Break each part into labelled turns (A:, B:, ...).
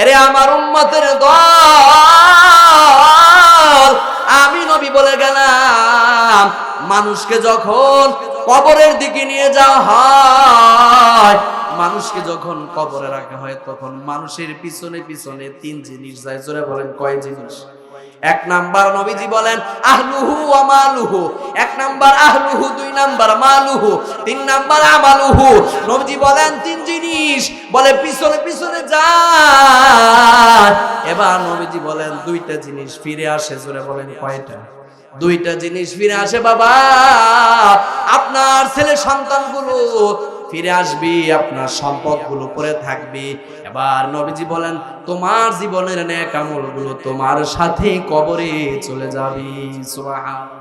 A: এরে আমার উম্মতের দল, আমি নবী বলে গেলাম, মানুষকে যখন কবরের দিকে নিয়ে যাওয়া হয়, মানুষকে যখন কবরে রাখা হয়, তখন মানুষের পিছনে পিছনে তিন জিনিস যায়। জোরে বলেন, কয় জিনিস? এক নাম্বার নবীজি বলেন আহলুহু ওয়া মালুহু, এক নাম্বার আহলুহু, দুই নাম্বার মালুহু, তিন নাম্বার আমালুহু। নবীজি বলেন তিন জিনিস, বলে পিছনে পিছনে যায়। এবার নবীজি বলেন দুইটা জিনিস ফিরে আসে। জোরে বলেন, কয়টা? দুইটা জিনিস ফিরে আসে বাবা। আপনার ছেলে সন্তানগুলো ফিরে আসবি, আপনার সম্পদগুলো পড়ে থাকবে। এবার নবীজি বলেন তোমার জীবনের নেক আমলগুলো তোমার সাথে কবরে চলে যাবে। সুবহানাল্লাহ।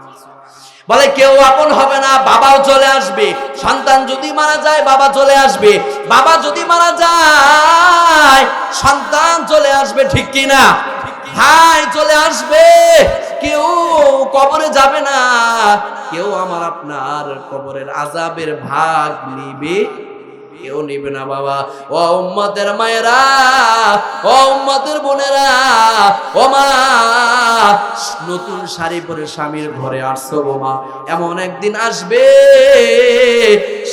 A: বলে কেউ আপন হবে না, বাবাও চলে আসবে। সন্তান যদি মারা যায় বাবা চলে আসবে, বাবা যদি মারা যায় সন্তান চলে আসবে, ঠিক কি না? ভাই চলে আসবে, কেউ কবরে যাবে না, কেউ আমার আপনার কবরের আযাবের ভাগ নিবে কেউ নিবে না বাবা। ও উম্মতের মায়েরা, ও উম্মতের বোনেরা, ও মা, নতুন শাড়ি পরে স্বামীর ঘরে আসছো গো মা, এমন একদিন আসবে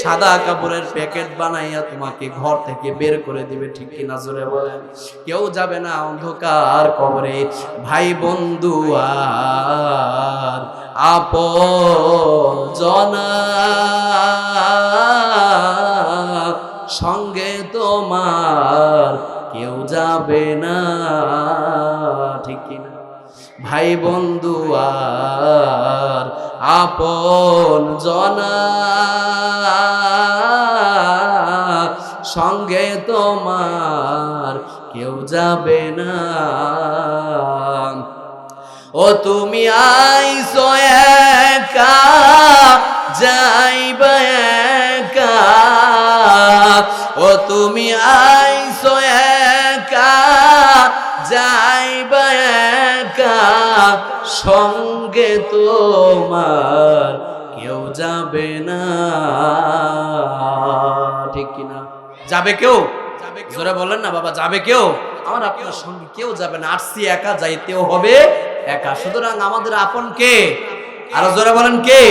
A: সাদা কাপড়ের প্যাকেট বানাইয়া তোমাকে ঘর থেকে বের করে দিবে, ঠিক কি না? জোরে বলেন। কেউ যাবে না অন্ধকার কবরে। ভাই বন্ধু আর আপন জনা সঙ্গে তোমার কেউ যাবে না, ঠিক কি না? ভাই বন্ধু আর আপন জনা সঙ্গে তোমার কেউ যাবে না। ও তুমি আইছো একা, যাইবা একা। ও তুমি আইছো একা, যাইবা একা। সঙ্গে তোমার কেউ যাবে না, ঠিক কিনা? যাবে কেউ? জোরে বলেন না বাবা, যাবে কেউ? আমার আপনার সঙ্গে কেউ যাবে না। আসছি একা, যাইতেও হবে একা। সুতরাং আমাদের আপন কে? আরো জোরে বলেন, কে?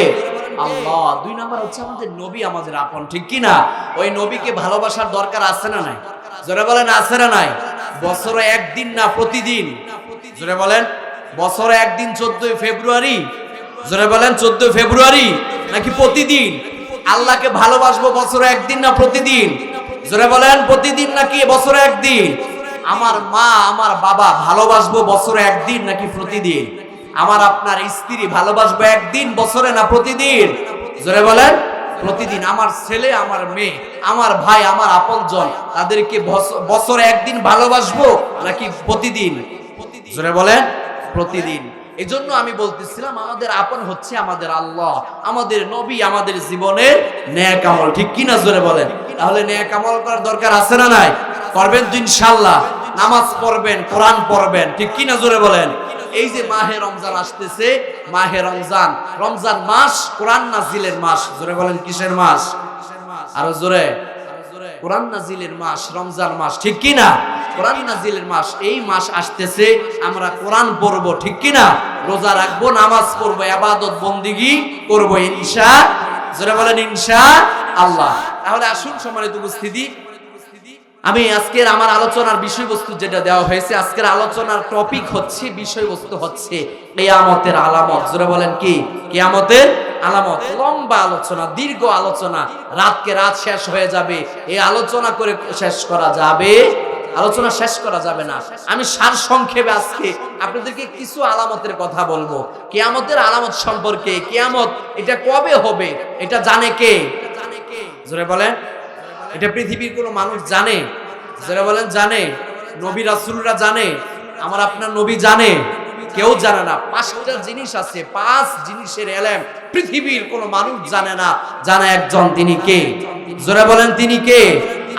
A: আল্লাহ। দুই নাম্বার হচ্ছে আমাদের নবী আমাদের আপন, ঠিক কি না? ওই নবীকে ভালোবাসার দরকার আছে না নাই? জোরে বলেন, আছে না নাই? বছরে একদিন না প্রতিদিন? জোরে বলেন। বছরে একদিন 14 ফেব্রুয়ারি? জোরে বলেন, 14 ফেব্রুয়ারি নাকি প্রতিদিন? আল্লাহকে ভালোবাসবো বছরে একদিন না প্রতিদিন? জোরে বলেন, প্রতিদিন নাকি বছরে একদিন? আমার মা আমার বাবা ভালোবাসবো বছরে একদিন নাকি প্রতিদিন? আমার আপনার স্ত্রী ভালোবাসবো একদিন বছরে না প্রতিদিন? জোরে বলেন, প্রতিদিন। আমার ছেলে আমার মেয়ে আমার ভাই আমার আপনজন তাদেরকে বছরে একদিন ভালোবাসবো নাকি প্রতিদিন? জোরে বলেন, প্রতিদিন। এই জন্য আমি বলতেছিলাম আমাদের আপন হচ্ছে আমাদের আল্লাহ, আমাদের নবী, আমাদের জীবনের নেক আমল, ঠিক কিনা? জোরে বলেন। তাহলে নেক আমল করার দরকার আছে না নাই? করবেন তো ইনশাআল্লাহ। নামাজ পড়বেন, কোরআন পড়বেন, ঠিক কিনা? জোরে বলেন। এই যে মাহে রমজান আসতেছে, মাহে রমজান, রমজান মাস কোরআন নাজিলের মাস। জোরে বলেন, কিসের মাস? আরো জোরে। কোরআন নাজিলের মাস রমজান মাস, ঠিক কিনা? কোরআন নাজিলের মাস। এই মাস আসতেছে, আমরা কোরআন পড়বো, ঠিক কিনা? রোজা রাখবো, নামাজ পড়বো, ইবাদত বন্দেগী করবো ইনশাআল্লাহ। জোরে বলেন, ইনশাআল্লাহ। তাহলে আসুন সম্মানিত উপস্থিতি, আমি আজকের আমার আলোচনার বিষয়বস্তু যেটা দেওয়া হয়েছে, আজকের আলোচনার টপিক হচ্ছে, বিষয়বস্তু হচ্ছে কিয়ামতের আলামত। জোরে বলেন, কি? কিয়ামতের আলামত। লম্বা আলোচনা, দীর্ঘ আলোচনা, রাতকে রাত শেষ হয়ে যাবে, এই আলোচনা করে শেষ করা যাবে? আলোচনা শেষ করা যাবে না। আমি সার সংক্ষেপে আজকে আপনাদেরকে কিছু আলামতের কথা বলবো। কিয়ামতের আলামত সম্পর্কে, কিয়ামত এটা কবে হবে এটা জানে কে? জোরে বলেন। এটা পৃথিবীর কোনো মানুষ জানে? যারা বলেন জানে? নবী রাসূলরা জানে? আমার আপনার নবী জানে? কেউ জানে না। 5টা জিনিস আছে, 5 জিনিসের ইলম পৃথিবীর কোনো মানুষ জানে না, জানে একজন, তিনি কে? জোরে বলেন, তিনি কে?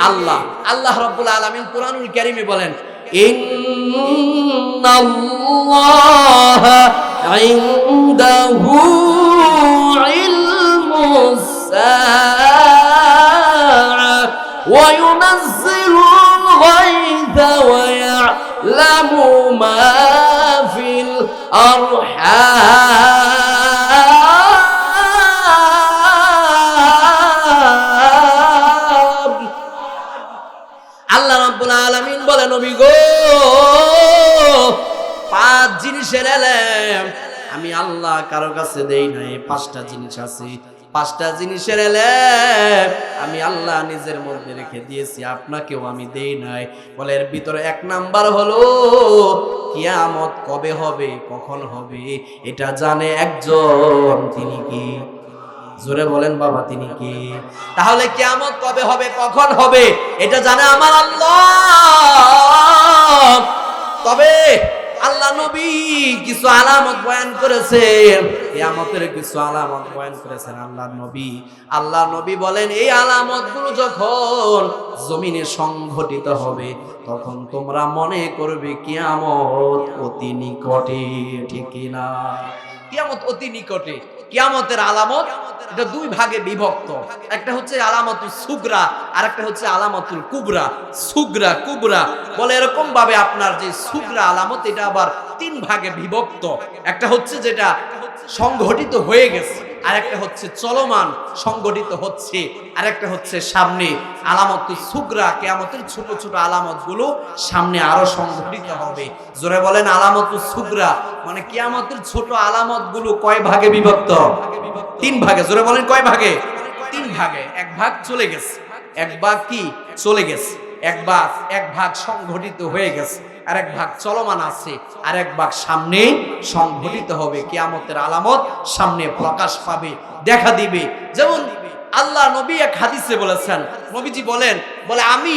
A: আল্লাহ। আল্লাহ রাব্বুল আলামিন কুরআনুল কারীমে বলেন, ইন্নাল্লাহা ইনদাহু ইলমুস সাআ وينزل الغيث ويعلم ইয়ালামু মা ফিল আরহাম। আল্লাহ রাব্বুল আলামিন বলে, নবী গো, 5 জিনিসের এলেম আমি আল্লাহ কারো কাছে দেই নাই। 5টা জিনিস আছে, 5টা জিনিসের এলেম আমি আল্লাহ নিজের মধ্যে রেখে দিয়েছি, আপনাকেও আমি দেই নাই। বলে এর ভিতরে 1 নাম্বার হলো কিয়ামত কবে হবে, কখন হবে এটা জানে একজন। তিনি কি? জোরে বলেন বাবা, তিনি কি? তাহলে কিয়ামত কবে হবে, কখন হবে এটা জানে আমার আল্লাহ। তবে আল্লাহ নবী কিছু আলামত বয়ান করেছেন, কিয়ামতের কিছু আলামত বয়ান করেছেন আল্লাহ নবী বলেন, এই আলামতগুলো যখন জমিনে সংঘটিত হবে তখন তোমরা মনে করবে কিয়ামত অতি নিকটে। ঠিক কি না? কিয়ামত অতি নিকটে। কিয়ামতের আলামত এটা 2 ভাগে বিভক্ত। একটা হচ্ছে আলামাতুল সুগরা আর একটা হচ্ছে আলামাতুল কুবরা। সুগরা কুবরা বলে এরকম ভাবে আপনার যে সুগরা আলামত এটা আবার 3 ভাগে বিভক্ত। একটা হচ্ছে যেটা সংঘটিত হয়ে গেছে, আর একটা হচ্ছে চলমান সংঘটিত হচ্ছে, আর একটা হচ্ছে সামনে। আলামাতুল সুগরা কিয়ামতের ছোট ছোট আলামতগুলো সামনে আরো সংঘটিত হবে। জোরে বলেন আলামাতুল সুগরা মানে কিয়ামতের ছোট আলামতগুলো কয় ভাগে বিভক্ত? 3 ভাগে। জোরে বলেন কয় ভাগে? 3 ভাগে। 1 ভাগ চলে গেছে, 1 ভাগ কি চলে গেছে, 1 ভাগ সংঘটিত হয়ে গেছে, আর 1 ভাগ চলমান আছে, আর 1 ভাগ সামনে সংঘটিত হবে। কিয়ামতের আলামত সামনে প্রকাশ পাবে, দেখা দিবে। যেমন আল্লাহ নবী এক হাদিসে বলেছেন, নবীজি বলে আমি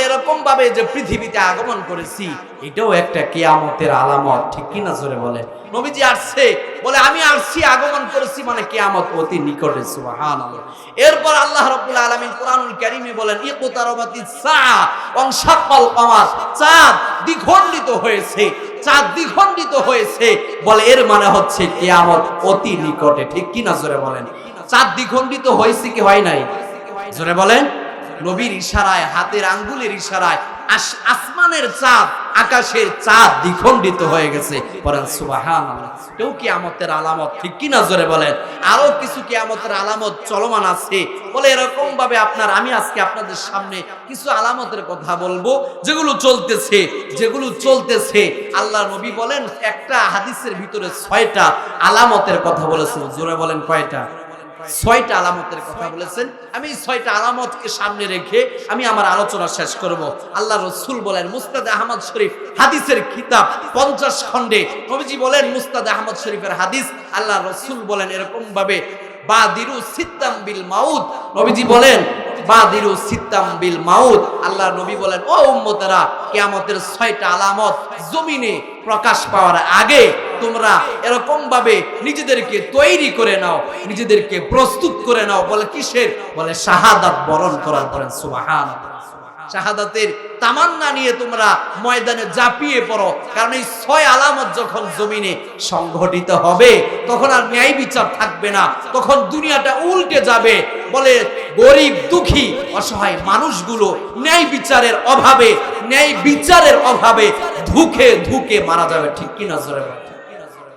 A: এরকম ভাবে যে পৃথিবীতে আগমন করেছি এটাও একটা কিয়ামতের আলামত। ঠিক কি না? জোরে বলে। নবীজি আসছে, বলে আমি আসছি, আগমন করেছি, মানে কিয়ামত অতি নিকটে। সুবহানাল্লাহ। এরপর আল্লাহ রাব্বুল আলামিন কুরআনুল কারীমে বলেন, ইকতারাবাতিস সাআ ওয়া শাক্কাল কমার, চাঁদ দ্বিখণ্ডিত হয়েছে, চাঁদ দ্বিখণ্ডিত হয়েছে। বলে এর মানে হচ্ছে কিয়ামত অতি নিকটে। ঠিক কি না? জোরে বলেন। চাঁদ দ্বিখণ্ডিত হয়েছে কি হয় নাই? জোরে বলেন। নবীর ইশারায়, হাতের আঙ্গুলের ইশারায় আসমানের চাঁদ, আকাশের চাঁদ দ্বিখণ্ডিত হয়ে গেছে। বলেন সুবহানাল্লাহ। এটাও কিয়ামতের আলামত। ঠিক কি না? জোরে বলেন। আরো কিছু কিয়ামতের আলামত চলমান আছে। বলে এরকম ভাবে আমি আজকে আপনাদের সামনে কিছু আলামতের কথা বলবো যেগুলো চলতেছে। আল্লাহ নবী বলেন একটা হাদিসের ভিতরে 6টা আলামতের কথা বলেছেন। জোরে বলেন কয়টা? 6টা আলামতের কথা বলেছেন। আমি এই 6টা আলামতকে সামনে রেখে আমি আমার আলোচনা শেষ করব। আল্লাহ রাসূল বলেন, মুসনাদ আহমদ শরীফ হাদিসের কিতাব 50 খণ্ডে নবীজি বলেন, মুসনাদ আহমদ শরীফের হাদিস, আল্লাহ রাসূল বলেন এরকম ভাবে, বাদিরু সিত্তাম বিল মাউত। নবীজি বলেন বাদিরু সিত্তাম বিল মাউত। আল্লাহ নবী বলেন, ও উম্মতেরা, কিয়ামতের 6টা আলামত জমিনে প্রকাশ পাওয়ার আগে তোমরা এরকম ভাবে নিজেদেরকে তৈরি করে নাও, নিজেদেরকে প্রস্তুত করে নাও। বলে কিসের? বলে শাহাদাত বরণ করার। পরে সুবহানাল্লাহ। শাহাদাতের তামান্না নিয়ে তোমরা ময়দানে ঝাঁপিয়ে পড়ো, কারণ এই 6 আলামত যখন জমিনে সংঘটিত হবে তখন আর ন্যায় বিচার থাকবে না, তখন দুনিয়াটা উল্টে যাবে। বলে গরিব দুঃখী অসহায় মানুষগুলো ন্যায় বিচারের অভাবে ধুকে মারা যাবে। ঠিক কি না? জোরে বলেন।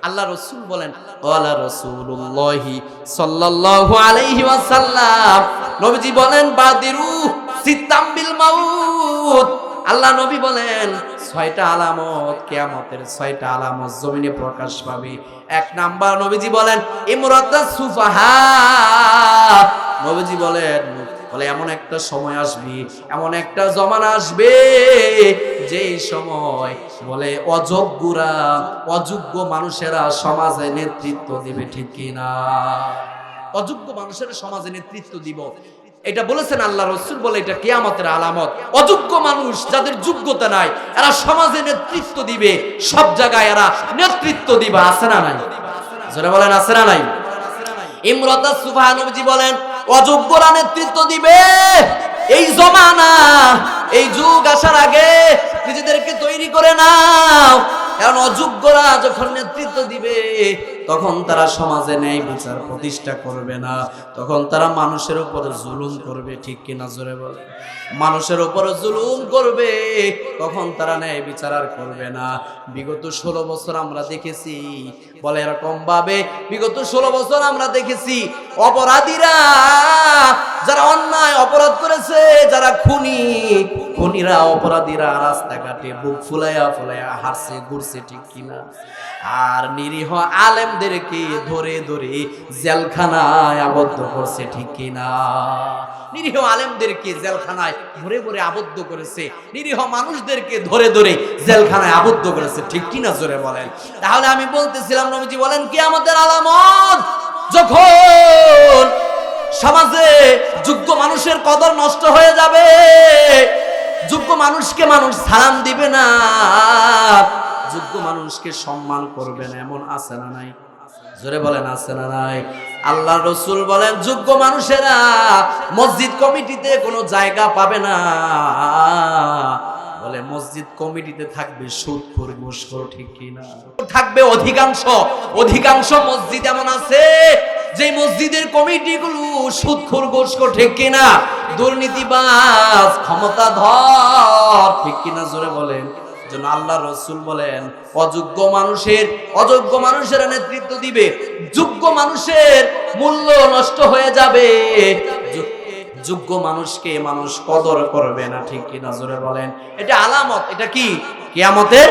A: আল্লাহ রাসূল বলেন, ওয়ালা রাসূলুল্লাহি সাল্লাল্লাহু আলাইহি ওয়াসাল্লাম, নবীজি বলেন বাদিরু সিত্তাম বিল মাউত। আল্লাহ নবী বলেন 6টা আলামত, কিয়ামতের 6টা আলামত জমিনে প্রকাশ পাবে। 1 নাম্বার নবীজি বলেন ইমরাতাস সুফাহা। নবীজি বলেন এমন একটা সময় আসবে, এমন একটা জমানা আসবে যেই সময় বলে অযোগ্য মানুষেরা সমাজে নেতৃত্ব দিবে। ঠিক কিনা? অযোগ্য মানুষেরা সমাজে নেতৃত্ব দিব, এটা বলেছেন আল্লাহ রাসূল। বলে এটা কিয়ামতের আলামত। অযোগ্য মানুষ, যাদের যোগ্যতা নাই, এরা সমাজে নেতৃত্ব দিবে, সব জায়গায় এরা নেতৃত্ব দিবে। আছে না নাই? যারা বলেন আছে না নাই? ইমরাতাস সুবহান নবীজি বলেন অযোগ্যরা নেতৃত্ব দিবে। এই জমানা, এই যুগ আসার আগে নিজেদেরকে তৈরি করে নাও, কারণ অযোগ্যরা যখন নেতৃত্ব দিবে তখন তারা সমাজে ন্যায় বিচার প্রতিষ্ঠা করবে না, তখন তারা মানুষের উপর জুলুম করবে। ঠিক কিনা জোরে বলে? মানুষের উপর জুলুম করবে, তখন তারা ন্যায় বিচার আর করবে না। বিগত 16 বছর আমরা দেখেছি, বলে এরকম ভাবে বিগত 16 বছর আমরা দেখেছি অপরাধীরা, যারা অন্যায় অপরাধ করেছে, যারা খুনিরা অপরাধীরা রাস্তাঘাটে বুক ফুলাইয়া ফুলাইয়া হাসছে ঘুরছে। ঠিক কিনা? আর নিরীহ আলেমদেরকে ধরে ধরে জেলখানায় আবদ্ধ করছে। ঠিক কিনা? নিরীহ আলেমদেরকে জেলখানায় ধরে ধরে আবদ্ধ করেছে, নিরীহ মানুষদেরকে ধরে ধরে জেলখানায় আবদ্ধ করেছে। ঠিক কিনা জোরে বলেন? তাহলে আমি বলতেছিলাম, নবীজি বলেন কিয়ামতের আলামত যখন সমাজে যোগ্য মানুষের কদর নষ্ট হয়ে যাবে, যোগ্য মানুষকে মানুষ সালাম দিবে না, যোগ্য মানুষকে সম্মান করবে না, এমন আছে না নাই? জোরে বলেন আছে না নাই? আল্লাহ রসুল বলেন যোগ্য মানুষেরা মসজিদ কমিটিতে কোনো জায়গা পাবে না। বলে মসজিদ কমিটিতে থাকবে সুদখোর ঘুষখোর। ঠিক কিনা? থাকবে অধিকাংশ মসজিদ এমন আছে যে মসজিদের কমিটিগুলো সুদখোর ঘুষখোর। ঠিক কিনা? দুর্নীতিবাজ, ক্ষমতাধর। ঠিক কিনা জোরে বলেন? জন্য আল্লাহ রসুল বলেন অযোগ্য মানুষেরা নেতৃত্ব দিবে, যোগ্য মানুষের মূল্য নষ্ট হয়ে যাবে, যোগ্য মানুষকে মানুষ কদর করবে না। ঠিক কিনা জোরে বলেন? এটা আলামত। এটা কি? কিয়ামতের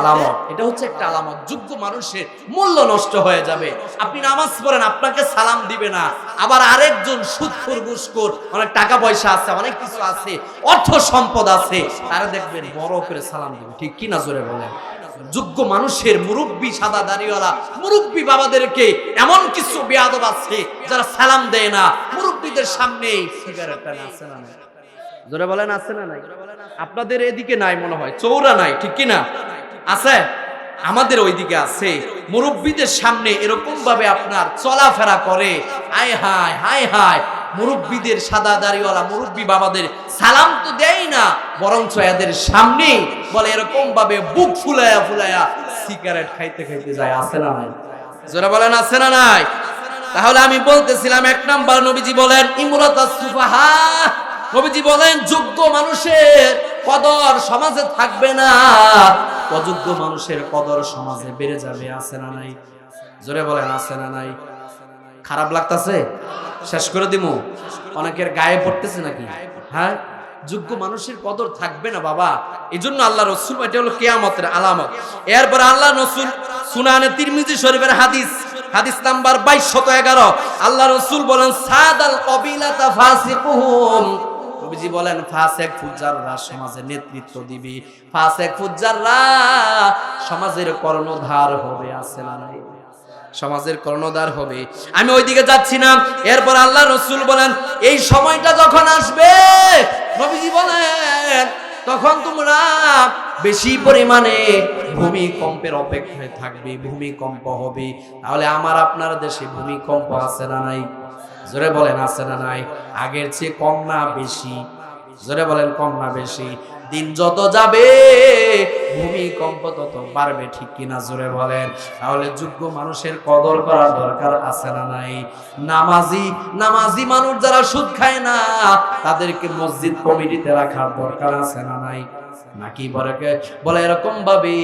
A: আলামত। এটা হচ্ছে একটা আলামত, যোগ্য মানুষের মূল্য নষ্ট হয়ে যাবে। আপনি নামাজ পড়েন, আপনাকে সালাম দিবে না, আবার আরেকজন সুদখোর ঘুষখোর, অনেক টাকা পয়সা আছে, অনেক কিছু আছে, অর্থ সম্পদ আছে, তারা দেখবেন বড় করে সালাম দিবে। ঠিক কিনা জোরে বলেন? যোগ্য মানুষের মুরব্বী, সাদা দাড়িওয়ালা মুরব্বী বাবাদেরকে এমন কিছু বেয়াদব আছে যারা সালাম দেয় না, মুরব্বীদের সামনেই সিগারেট টানে। আছে না নাই? জোরে বলেন আছে না নাই? আপনাদের এদিকে নাই মনে হয়, চৌরা নাই। ঠিক কিনা? আছে? আমাদের ওইদিকে আছে। মুরব্বীদের সামনে এরকম ভাবে আপনার চলাফেরা করে, হায় হায় হায় হায়। মুরব্বীদের, সাদা দাড়িওয়ালা মুরব্বী বাবাদের সালাম তো দেয় না, বরঞ্চ এদের সামনে বলে এরকম ভাবে বুক ফুলায়া ফুলায়া সিগারেট খাইতে খাইতে যায়। আছে না নাই? যারা বলেন আছে না নাই? তাহলে আমি বলতেছিলাম, 1 নাম্বার নবীজি বলেন ইমরাতাস সুফাহা। নবীজি বলেন যোগ্য মানুষের কদর সমাজে থাকবে না, অযোগ্য মানুষের কদর সমাজে বেড়ে যাবে। আছে না নাই? জোরে বলেন আছে না নাই? খারাপ লাগতাছে? শেষ করে দিমু? অনেকের গায়ে পড়তেছে নাকি? হ্যাঁ, যোগ্য মানুষের কদর থাকবে না বাবা। এই জন্য আল্লাহ রসুল, এটা হলো কিয়ামতের আলামত। এরপর আল্লাহ রসুল সুনানে তিরমিজি শরীফের হাদিস নাম্বার 2211, আল্লাহ রসুল বলেন সাদাল কবিলাতা ফাসিকুহুম। নবীজি বলেন ফাসিক ফুজ্জাররা সমাজে নেতৃত্ব দিবে, ফাসিক ফুজ্জাররা সমাজের কর্ণধার হবে। আছে না নাই? সমাজের কর্ণধার হবে। আমি ওইদিকে যাচ্ছি না। এরপর আল্লাহ রসুল বলেন এই সময়টা যখন আসবে, নবীজি বলেন তখন তোমরা বেশি পরিমাণে ভূমিকম্পের অপেক্ষায় থাকবে, ভূমিকম্প হবে। তাহলে আমার আপনার দেশে ভূমিকম্প আছে না নাই? জোরে বলেন আছে না নাই? আগের চেয়ে কম না বেশি? জোরে বলেন কম না বেশি? দিন যত যাবে ভূমিকম্প তত বাড়বে। ঠিক কিনা জোরে বলেন? তাহলে যোগ্য মানুষের কদর করার দরকার আছে না নাই? নামাজি মানুষ যারা সুদ খায় না, তাদেরকে মসজিদ কমিটিতে রাখার দরকার আছে না নাই? নাকি বলে এরকম ভাবে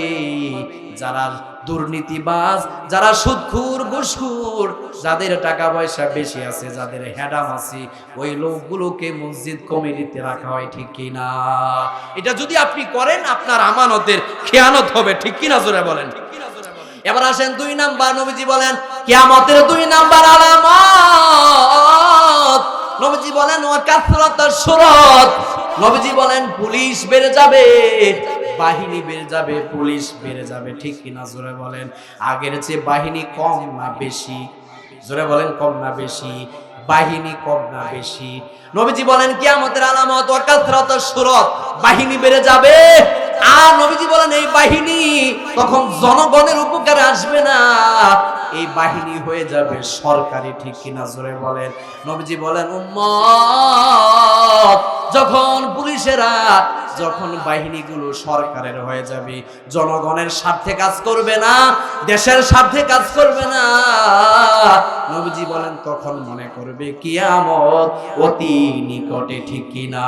A: যারা দুর্নীতিবাজ, যারা সুদখোর ঘুষখোর, যাদের টাকা পয়সা বেশি আছে, যাদের হেডাম আছে, ওই লোকগুলোকে মসজিদ কমিটিতে রাখা হয়। ঠিক কিনা? এটা যদি আপনি করেন আপনার আমানতের খেয়ানত হবে। ঠিক কিনা জোরে বলেন? এবার আসেন 2 নাম্বার। নবীজি বলেন কিয়ামতের 2 নাম্বার আলামত, নবীজি বলেন ওয়া কাসরাতাশ শুরাত। নবীজি বলেন পুলিশ বেড়ে যাবে, বাহিনী বেড়ে যাবে, পুলিশ বেড়ে যাবে। ঠিক কিনা জোরে বলেন? আগের চেয়ে বাহিনী কম না বেশি? জোরে বলেন কম না বেশি? বাহিনী কম না বেশি? নবীজি বলেন কিয়ামতের আলামত ওয়া কাসরাতাশ শুরাত, বাহিনী বেড়ে যাবে। আর নবীজি বলেন এই বাহিনী তখন জনগণের উপকারে আসবে না, এই বাহিনী হয়ে যাবে সরকারি, ঠিক কিনা জোরে বলেন। নবীজি বলেন উম্মত, যখন পুলিশেরা, যখন বাহিনীগুলো সরকারের হয়ে যাবে, জনগণের স্বার্থে কাজ করবে না, দেশের স্বার্থে কাজ করবে না, নবীজি বলেন তখন মনে করবে কিয়ামত অতি নিকটে, ঠিক কিনা?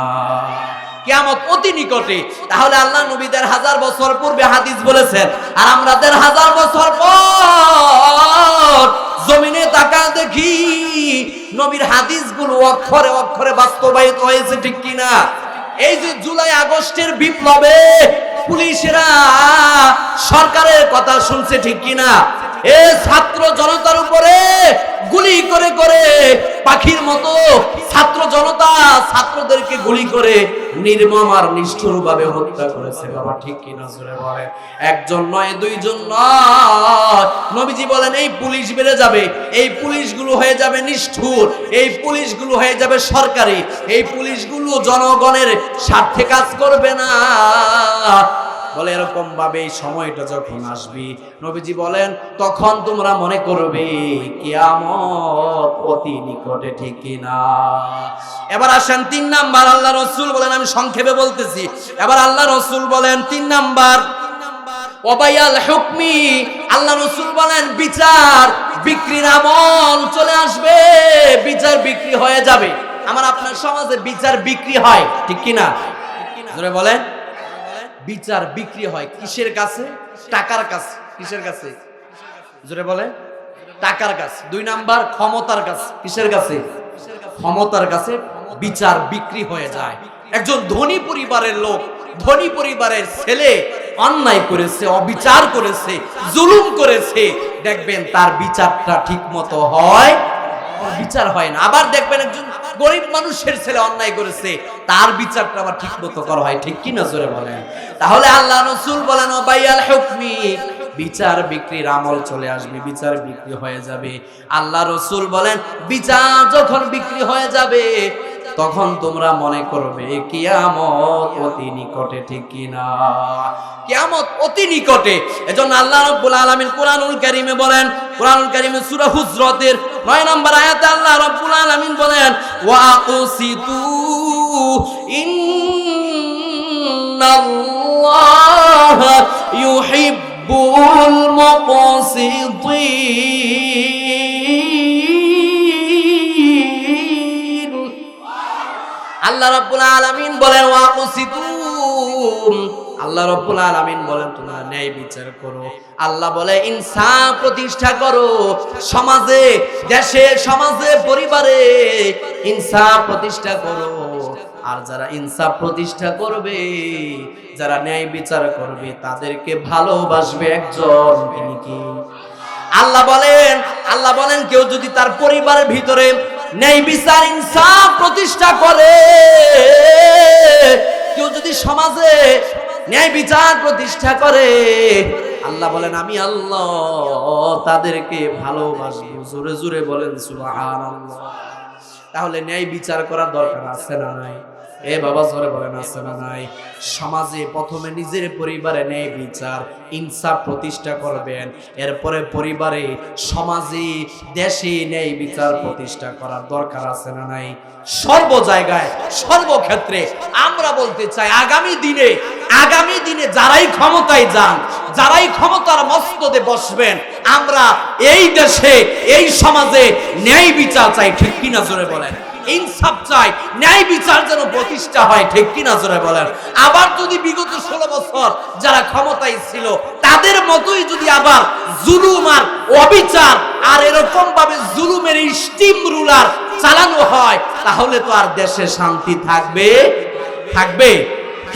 A: কিয়ামত অতি নিকটে। তাহলে আল্লাহ নবীদের 1000 বছর পূর্বে হাদিস বলেছেন, আর আমাদের 1000 বছর পর জমিনে তাকা দেখি নবীর হাদিসগুলো অক্ষরে অক্ষরে বাস্তবায়িত হয়েছে, ঠিক কিনা? এই যে জুলাই আগস্টের বিপ্লবে পুলিশরা সরকারের কথা শুনছে, ঠিক কিনা? এ ছাত্র জনতার উপরে গুলি করে করে পাখির মতো ছাত্র জনতা ছাত্রদেরকে গুলি করে নির্মম আর নিষ্ঠুরভাবে হত্যা করেছে, বাবা ঠিক কিনা জোরে বলে। একজন নয়, দুইজন নয়, নবীজি বলেন এই পুলিশ বেড়ে যাবে, এই পুলিশগুলো হয়ে যাবে নিষ্ঠুর, এই পুলিশগুলো হয়ে যাবে সরকারি, এই পুলিশগুলো জনগণের স্বার্থে কাজ করবে না। বলে এরকম ভাবে এই সময়টা যখন আসবে, নবীজি বলেন তখন তোমরা মনে করবে কিয়ামত অতি নিকটে, ঠিক কিনা? এবার আসেন 3 নাম্বার। আল্লাহ রাসূল বলেন, আমি সংক্ষেপে বলতেছি, এবার আল্লাহ রাসূল বলেন 3 নাম্বার ওয়াবায়াল হুকমি, আল্লাহ রাসূল বলেন বিচার বিক্রির আমল চলে আসবে, বিচার বিক্রি হয়ে যাবে। আমার আপনার সমাজে বিচার বিক্রি হয়, ঠিক কিনা জোরে বলেন? বিচার বিক্রি হয় কিসের কাছে? টাকার কাছে। কিসের কাছে জোরে বলে? টাকার কাছে। 2 নাম্বার ক্ষমতার কাছে। কিসের কাছে? ক্ষমতার কাছে বিচার বিক্রি হয়ে যায়। একজন ধনী পরিবারের লোক, ধনী পরিবারের ছেলে অন্যায় করেছে, অবিচার করেছে, জুলুম করেছে, দেখবেন তার বিচারটা ঠিক মতো হয়, বিচার হয় না। আবার দেখবেন একজন গরিব মানুষের ছেলে অন্যায় করেছে, তার বিচারটা আবার ঠিক মতো করা হয়, ঠিক কি না জোরে বলেন? তাহলে আল্লাহ রাসূল বলেন ওয়াবায়াল হুকমি, বিচার বিক্রির আমল চলে আসবে, বিচার বিক্রি হয়ে যাবে। আল্লাহ রাসূল বলেন বিচার যখন বিক্রি হয়ে যাবে তখন তোমরা মনে করবে কিয়ামত অতি নিকটে, ঠিক কিনা? কিয়ামত অতি নিকটে। এজন্য আল্লাহ রাব্বুল আলামিন কুরআনুল কারীমে বলেন, কুরআনুল কারীমে সূরা হুজরাতের 9 নম্বর আয়াতে আল্লাহ রাব্বুল আলামিন বলেন ওয়া আকুসিতু ইন্নাল্লাহা ইউহিব্বুল মুকসিতিন। আল্লাহ রাব্বুল আলামিন বলেন ওয়াকুসিতু, আল্লাহ রাব্বুল আলামিন বলেন তোমরা ন্যায় বিচার করো। আল্লাহ বলে ইনসাফ প্রতিষ্ঠা করো, সমাজে, দেশে, সমাজে, পরিবারে ইনসাফ প্রতিষ্ঠা করো। আর যারা ইনসাফ প্রতিষ্ঠা করবে, যারা ন্যায় বিচার করবে, তাদেরকে ভালোবাসবে একজন, তিনি কি? আল্লাহ বলেন, আল্লাহ বলেন কেউ যদি তার পরিবারের ভিতরে ন্যায় বিচার ইনসাফ প্রতিষ্ঠা করে, কেউ যদি সমাজে ন্যায় বিচার প্রতিষ্ঠা করে, আল্লাহ বলেন আমি আল্লাহ তাদেরকে ভালোবাসবো। জোরে জোরে বলেন সুবহানাল্লাহ। তাহলে ন্যায় বিচার করার দরকার আছে না নাই? এ বাবা জোরে বলেন আছে না নাই? সমাজে প্রথমে নিজের পরিবারে ন্যায় বিচার ইনসাফ প্রতিষ্ঠা করবেন, এরপরে পরিবারে, সমাজে, দেশে ন্যায় বিচার প্রতিষ্ঠা করার দরকার আছে না নাই? সর্ব জায়গায়, সর্বক্ষেত্রে আমরা বলতে চাই আগামী দিনে যারাই ক্ষমতায় যান, যারাই ক্ষমতার মস্তদে বসবেন, আমরা এই দেশে, এই সমাজে ন্যায় বিচার চাই, ঠিক কিনা জোরে বলেন? ইনসাফ চাই, ন্যায় বিচার যেন প্রতিষ্ঠা হয়, ঠিক কিনা জোরে বলেন? আবার যদি বিগত 16 বছর যারা ক্ষমতায় ছিল তাদের মতোই যদি আবার জুলুম আর অবিচার আর এরকম ভাবে জুলুমের স্টিম রুলার চালানো হয়, তাহলে তো আর দেশে শান্তি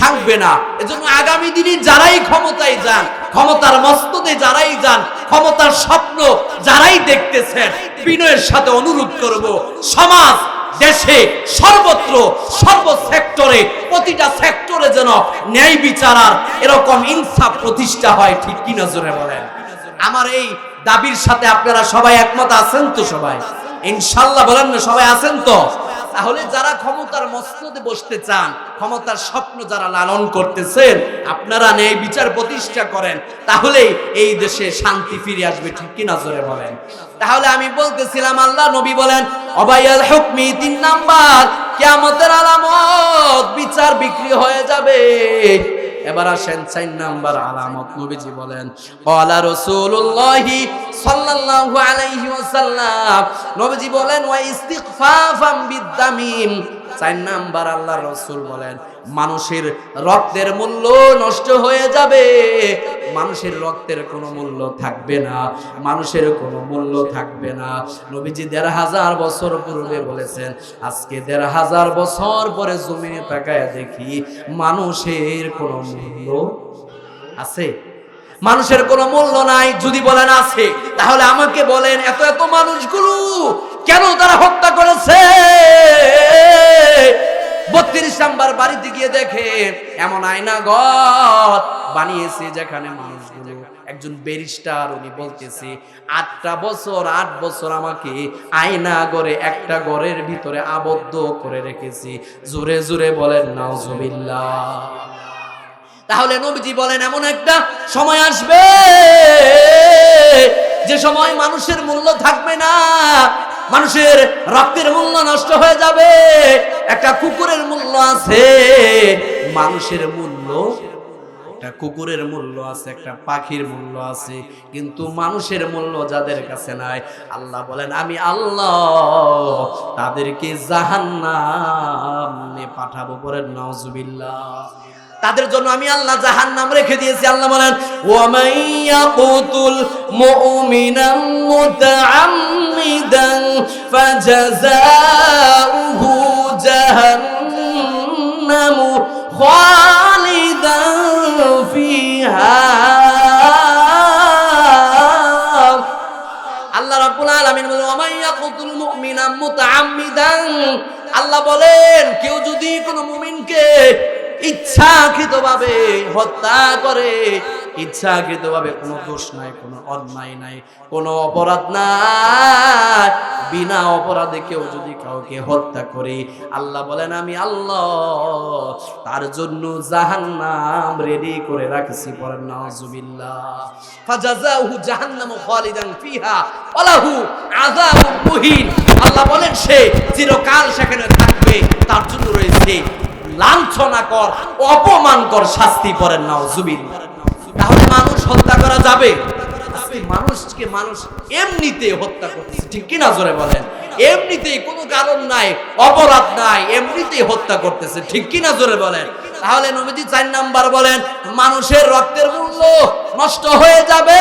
A: থাকবে না। এজন্য আগামী দিনে যারাই ক্ষমতায় যান, ক্ষমতার মস্তদে যারাই যান, ক্ষমতার স্বপ্ন যারাই দেখতেছেন, বিনয়ের সাথে অনুরোধ করব, সমাজ, দেশে, সর্বত্র, সর্ব সেক্টরে, প্রতিটা সেক্টরে যেন ন্যায় বিচার আর এরকম ইনসাফ প্রতিষ্ঠা হয়, ঠিক কিনা জোরে বলেন? আমার এই দাবির সাথে আপনারা সবাই একমত আছেন তো? সবাই ইনশাআল্লাহ বলেন না? সবাই আছেন তো? তাহলে যারা ক্ষমতার মসনদে বসতে চান, ক্ষমতার স্বপ্ন যারা লালন করতেছেন, আপনারা ন্যায় বিচার প্রতিষ্ঠা করেন, তাহলেই এই দেশে শান্তি ফিরে আসবে। ঠিক কিনা জোরে বলেন। তাহলে আমি বলতেছিলাম, আল্লাহ নবী বলেন অবায়াল হুকমি 3 নাম্বার কিয়ামতের আলামত, বিচার বিক্রি হয়ে যাবে। এবার আসেন 4 নাম্বার আলামত। নবীজি বলেন ক্বালা রাসূলুল্লাহি সাল্লাল্লাহু আলাইহি ওয়াসাল্লাম, নবীজি বলেন ওয়া ইস্তিগফাফাম বিদ্দামিম। 4 নাম্বার আল্লাহর রাসূল বলেন মানুষের রক্তের মূল্য নষ্ট হয়ে যাবে, মানুষের রক্তের কোনো মূল্য থাকবে না, মানুষের কোনো মূল্য থাকবে না। নবীজি 1500 বছর পূর্বে বলেছেন, আজকে 1500 বছর পরে জমিনে তাকায় দেখি মানুষের কোনো মূল্য আছে? মানুষের কোনো মূল্য নাই। যদি বলেন আছে, তাহলে আমাকে বলেন এত এত মানুষগুলো কেন তারা হত্যা করেছে? 32 নাম্বার বাড়িতে গিয়ে দেখে এমন আয়না ঘর বানিয়েছে যেখানে মানুষগুলো, একজন ব্যারিস্টার উনি বলতেছে 8 বছর আমাকে আয়না ঘরে একটা ঘরের ভিতরে আবদ্ধ করে রেখেছি। জোরে জোরে বলেন নাউজুবিল্লাহ। তাহলে নবীজি বলেন এমন একটা সময় আসবে যে সময় মানুষের মূল্য থাকবে না, মানুষের রক্তের মূল্য নষ্ট হয়ে যাবে। একটা কুকুরের মূল্য আছে, মানুষের মূল্য, একটা কুকুরের মূল্য আছে, একটা পাখির মূল্য আছে, কিন্তু মানুষের মূল্য যাদের কাছে নাই, আল্লাহ বলেন আমি আল্লাহ তাদেরকে জাহান্নামে পাঠাবো। পড়েন নাউজুবিল্লাহ। তাদের জন্য আমি আল্লাহ জাহান্নাম রেখে দিয়েছি। আল্লাহ বলেন ওয়া মাইয়াকুতুল মুমিনান মুতাআম্মিদান ফাজাযাউহু জাহান্নামু খালিদান ফিহা। আল্লাহ রাব্বুল আলামিন বলেন ওয়া মাইয়াকুতুল মুমিনান মুতাআম্মিদান, আল্লাহ বলেন কেউ যদি কোনো মুমিনকে ইচ্ছাকৃতভাবে হত্যা করে, ইচ্ছাকৃতভাবে, কোনো দোষ নাই, কোনো অন্যায় নাই, কোনো অপরাধ নাই, বিনা অপরাধে কেউ যদি কাউকে হত্যা করে, আল্লাহ বলেন আমি আল্লাহ তার জন্য জাহান্নাম রেডি করে রাখছি। পড়েন নাউজুবিল্লাহ। ফাজাযাউহু জাহান্নামু খালিদান ফিহা ওয়া লাহু আযাবুন মুহিন। আল্লাহ বলেন সে চিরকাল সেখানে থাকবে, তার জন্য রয়েছে লাঞ্ছনাকর অপমানকর শাস্তি। পড়েন নাউজুবিল্লাহ। তাহলে মানুষ হত্যা করা যাবে? মানুষকে মানুষ এমনিতে হত্যা করতেছে, ঠিক কিনা জোরে বলেন। এমনিতেই কোনো কারণ নাই, অপরাধ নাই, এমনিতেই হত্যা করতেছে, ঠিক কিনা জোরে বলেন। তাহলে নবীজি 4 নাম্বার বলেন মানুষের রক্তের মূল্য নষ্ট হয়ে যাবে,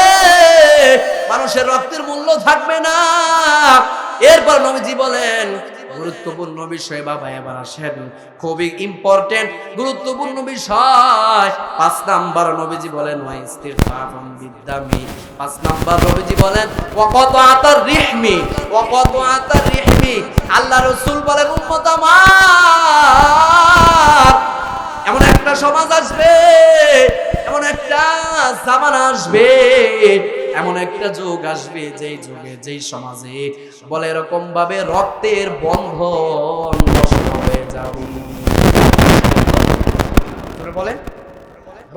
A: মানুষের রক্তের মূল্য থাকবে না। এরপর নবীজি বলেন গুরুত্বপূর্ণ বিষয়, বাবা এবার আসেন খুবই ইম্পর্টেন্ট গুরুত্বপূর্ণ বিষয়। 5 নাম্বার নবীজি বলেন ওয়া ইস্তিগফারুম বিদ্দামি। 5 নাম্বার নবীজি বলেন ওয়া কতআতার রিহমি, ওয়া কতআতার রিহমি। আল্লাহ রাসূল বলেন উম্মত আমার, এমন একটা সমাজ আসবে, এমন একটা জামানা আসবে, এমন একটা যুগ আসবে যেই যুগে যেই সমাজে বলে এরকম ভাবে রক্তের বন্ধন নষ্ট হয়ে যাবে। বলেন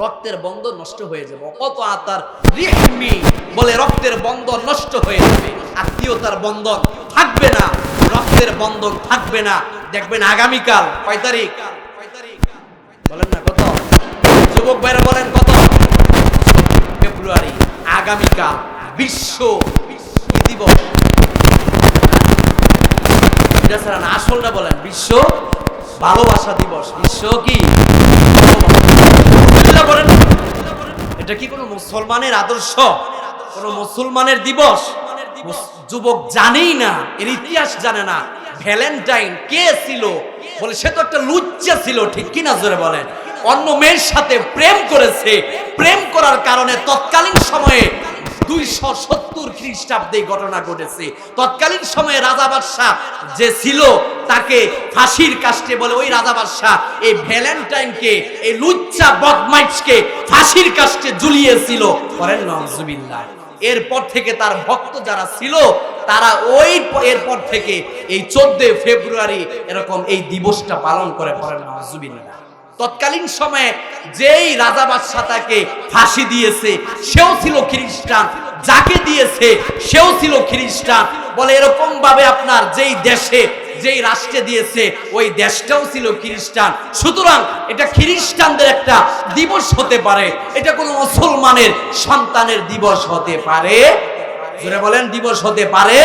A: রক্তের বন্ধন নষ্ট হয়ে যাবে। কত আতার রিহমি বলে রক্তের বন্ধন নষ্ট হয়ে যাবে, আত্মীয়তার বন্ধন থাকবে না, রক্তের বন্ধন থাকবে না। দেখবেন আগামীকাল কয় তারিখ বলেন না, কত যুবক ভাইরা বলেন কত? ফেব্রুয়ারি। আগামীকাল বিশ্ব দিবস, এটা ছাড়া না আসলটা বলেন, বিশ্ব ভালোবাসা দিবস। বিশ্ব কি বলেন? এটা কি কোনো মুসলমানের আদর্শ, কোন মুসলমানের দিবস? যুবক জানেই না, এর ইতিহাস জানে না। ভ্যালেন্টাইন কে ছিল? বলে সে তো একটা লুচ্চা ছিল, ঠিক কিনা জোরে বলেন। অন্য মেয়ের সাথে প্রেম করেছে, প্রেম করার কারণে তৎকালীন সময়ে 270 খ্রিস্টাব্দে ঘটনা ঘটেছে। তৎকালীন সময়ে রাজা বাদশাহ যে ছিল তাকে ফাঁসির কাস্টে বলে ওই রাজা বাদশাহ এই ভ্যালেন্টাইনকে, এই লুচ্চা বদমাইশকে ফাঁসির কাস্টে ঝুলিয়েছিল। করেন নাউজুবিল্লাহ। এরপর থেকে তার ভক্ত যারা ছিল তারা এরপর থেকে এই 14 ফেব্রুয়ারি এরকম এই দিবসটা পালন করে পড়েন নাউজুবিল্লাহ। তৎকালীন সময়ে যেই রাজা বাদশাহ তাকে ফাঁসি দিয়েছে সেও ছিল খ্রিস্টান, যাকে দিয়েছে সেও ছিল খ্রিস্টান। বলে এরকম ভাবে আপনার যেই দেশে যেই রাষ্ট্রে দিয়েছে ওই দেশটাও ছিল খ্রিস্টান, সুতরাং এটা খ্রিস্টানদের একটা দিবস হতে পারে, এটা কোনো মুসলমানের সন্তানের দিবস হতে পারে? জোরে বলেন, দিবস হতে পারে?